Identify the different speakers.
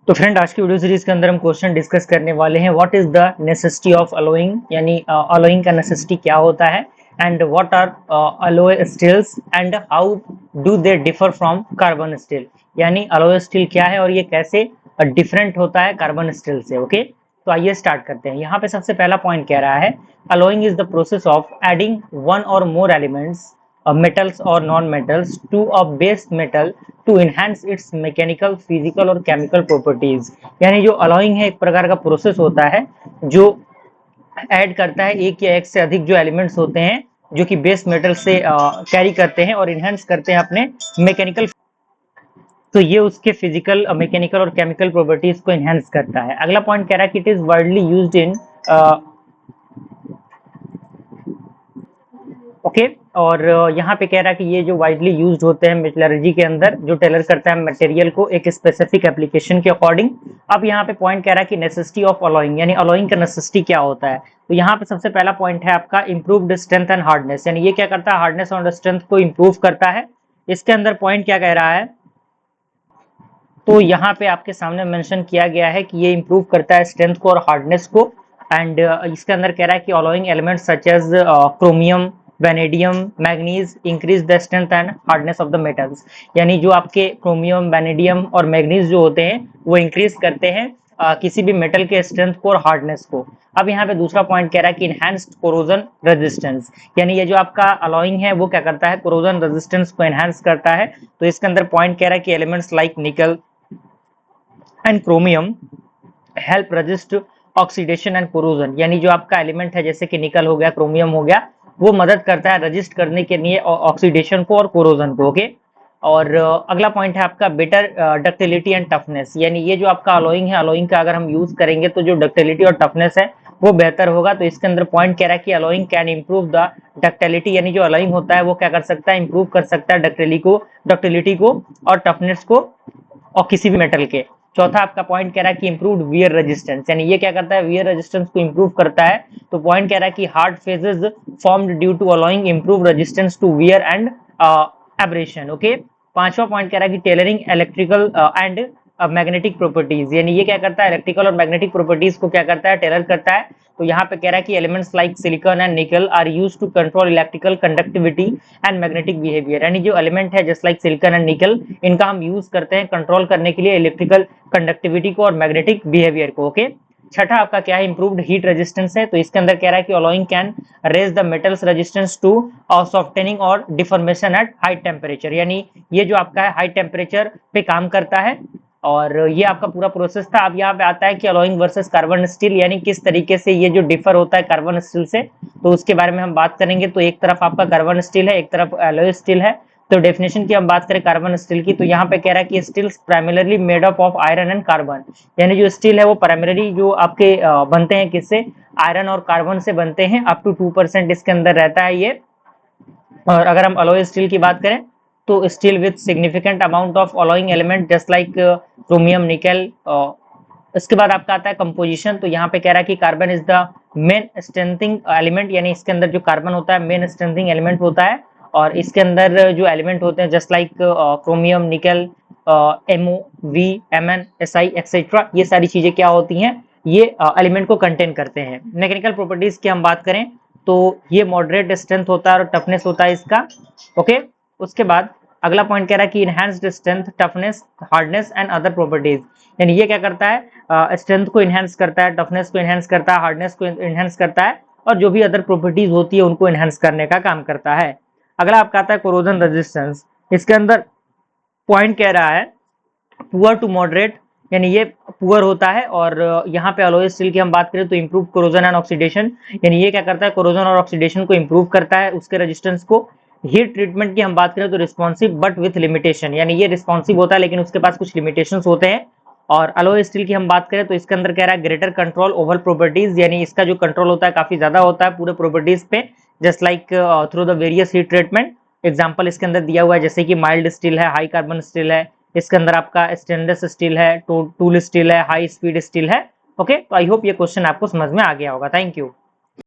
Speaker 1: तो फ्रेंड, आज की वीडियो सीरीज के अंदर हम क्वेश्चन डिस्कस करने वाले हैं what is the necessity of alloying, यानी अलोइंग का नेसेसिटी क्या होता है, and what are alloy steels and how do they differ from carbon steel. यानी अलोय स्टील क्या है और ये कैसे डिफरेंट होता है कार्बन स्टील से। ओके, तो आइए स्टार्ट करते हैं। यहाँ पे सबसे पहला पॉइंट कह रहा है alloying is the process of adding one और more elements metals or non-metals to a base metal to enhance its mechanical, physical और chemical properties। यानी जो अलोइंग है एक प्रकार का प्रोसेस होता है जो ऐड करता है एक या एक से अधिक जो एलिमेंट्स होते हैं जो कि बेस मेटल से कैरी करते हैं और इनहेंस करते हैं अपने मैकेनिकल। तो ये उसके फिजिकल, मैकेनिकल और केमिकल प्रॉपर्टीज को इनहेंस करता है। अगला पॉइंट कह रहा है कि it is widely used in okay, और यहाँ पे कह रहा है कि ये जो वाइडली यूज्ड होते हैं मेटलर्जी के अंदर, जो टेलर करता है मटेरियल को एक स्पेसिफिक एप्लीकेशन के अकॉर्डिंग। अब यहाँ पे पॉइंट कह रहा है कि नेसेसिटी ऑफ अलोइंग, यानी अलोइंग का नेसेसिटी क्या होता है। तो यहाँ पे सबसे पहला पॉइंट है आपका इंप्रूव्ड स्ट्रेंथ एंड हार्डनेस, यानी ये क्या करता है, हार्डनेस और स्ट्रेंथ को इंप्रूव करता है। इसके अंदर पॉइंट क्या कह रहा है, तो यहाँ पे आपके सामने मेंशन किया गया है कि ये इंप्रूव करता है स्ट्रेंथ को और हार्डनेस को। एंड इसके अंदर कह रहा है कि alloying elements such as chromium, vanadium, manganese increase the strength and hardness of the metals. यानी जो आपके क्रोमियम, वेनेडियम और मैग्नीज जो होते हैं वो इंक्रीज करते हैं किसी भी मेटल के स्ट्रेंथ को और हार्डनेस को। अब यहाँ पे दूसरा पॉइंट कह रहा है कि इनहैंस्ड कोरोजन रेजिस्टेंस, यानी ये जो आपका अलोइंग है वो क्या करता है, कोरोजन रेजिस्टेंस को एनहांस करता है। तो इसके अंदर पॉइंट कह रहा है कि एलिमेंट्स लाइक निकल and chromium help resist oxidation and corrosion. यानी जो आपका एलिमेंट है जैसे कि निकल हो गया, क्रोमियम हो गया, वो मदद करता है रजिस्ट करने के लिए ऑक्सीडेशन को और कोरोजन को। ओके, और अगला पॉइंट है आपका बेटर डक्टिलिटी एंड टफनेस। यानी ये जो आपका अलोइंग है, अलोइंग का अगर हम यूज करेंगे तो जो डक्टिलिटी और टफनेस है वो बेहतर होगा। तो इसके अंदर पॉइंट कह रहा है कि alloying can improve the ductility, यानी जो अलोइंग होता है वो क्या कर सकता है, इंप्रूव कर सकता है डक्टिलिटी को और टफनेस को और किसी भी मेटल के। चौथा आपका पॉइंट कह रहा है कि इंप्रूव्ड वियर रेजिस्टेंस, यानी ये क्या करता है, वियर रेजिस्टेंस को इंप्रूव करता है। तो पॉइंट कह रहा है कि hard phases formed due to alloying improve resistance to wear and abrasion. Okay, पांचवा पॉइंट कह रहा है कि tailoring electrical and magnetic properties, यानी ये क्या करता है, इलेक्ट्रिकल और मैग्नेटिक प्रॉपर्टीज को क्या करता है, टेलर करता है। तो यहाँ पे कह रहा है कि elements like silicon and nickel are used to control electrical conductivity and magnetic behaviour. यानी जो एलिमेंट है जस्ट लाइक सिलिकॉन एंड निकल, इनका हम यूज करते हैं कंट्रोल करने के लिए इलेक्ट्रिकल कंडक्टिविटी को और मैग्नेटिक बिहेवियर को। ओके, छठा आपका क्या है, इंप्रूव्ड हीट रेजिस्टेंस है। तो इसके अंदर कह रहा है कि alloying can raise the metal's resistance to softening और डिफॉर्मेशन एट हाई टेम्परेचर। यानी ये जो आपका है हाई टेम्परेचर पे काम करता है। और ये आपका पूरा प्रोसेस था। अब यहाँ पे आता है कि अलोइंग वर्सेस कार्बन स्टील, यानी किस तरीके से ये जो डिफर होता है कार्बन स्टील से, तो उसके बारे में हम बात करेंगे। तो एक तरफ आपका कार्बन स्टील है, एक तरफ एलॉय स्टील है। तो डेफिनेशन की हम बात करें कार्बन स्टील की, तो यहाँ पे कह रहा है कि steel primarily made up of iron and carbon. यानी जो स्टील है वो प्राइमरी जो आपके बनते हैं किससे, आयरन और कार्बन से बनते हैं। अप टू 2% इसके अंदर रहता है ये। और अगर हम अलॉय स्टील की बात करें तो steel with significant amount of alloying element just like chromium, निकल। इसके बाद आपका आता है कंपोजिशन। तो यहाँ पे कह रहा है कि carbon is the main strengthening element, यानी इसके अंदर जो कार्बन होता है मेन स्ट्रेंथिंग एलिमेंट होता है। और इसके अंदर जो एलिमेंट होते हैं जस्ट लाइक क्रोमियम, निकल, MO, V, Mn, Si etcetera, ये सारी चीजें क्या होती हैं, ये एलिमेंट को कंटेन करते हैं। मैकेनिकल प्रॉपर्टीज की हम बात करें तो ये मॉडरेट स्ट्रेंथ होता है और टफनेस होता है इसका। ओके, उसके बाद अगला पॉइंट कह रहा है कि enhanced strength, toughness, hardness and other properties. यानी ये क्या करता है, स्ट्रेंथ को इनहेंस करता है, टफनेस को इनहेंस करता है, हार्डनेस को इनहेंस करता है, और जो भी अदर प्रॉपर्टीज होती है उनको इनहेंस करने का काम करता है। अगला आपका आता है कोरोजन रेजिस्टेंस। इसके अंदर पॉइंट कह रहा है पुअर टू मॉडरेट, यानी ये पुअर होता है। और यहाँ पे अलॉय स्टील की हम बात करें तो इंप्रूव कोरोजन एंड ऑक्सीडेशन, यानी ये क्या करता है, कोरोजन और ऑक्सीडेशन को इंप्रूव करता है, उसके रेजिस्टेंस को। हीट ट्रीटमेंट की हम बात करें तो रिस्पॉन्सिव बट विथ लिमिटेशन, यानी ये रिस्पॉन्सिव होता है लेकिन उसके पास कुछ लिमिटेशंस होते हैं। और अलॉय स्टील की हम बात करें तो इसके अंदर कह रहा है ग्रेटर कंट्रोल ओवर प्रॉपर्टीज, यानी इसका जो कंट्रोल होता है काफी ज्यादा होता है पूरे प्रॉपर्टीज पे, just like through the various heat treatment. Example इसके अंदर दिया हुआ है जैसे कि माइल्ड स्टील है, हाई कार्बन स्टील है, इसके अंदर आपका स्टेनलेस स्टील है, टूल स्टील है, हाई स्पीड स्टील है। ओके, तो आई होप ये क्वेश्चन आपको समझ में आ गया होगा। Thank you.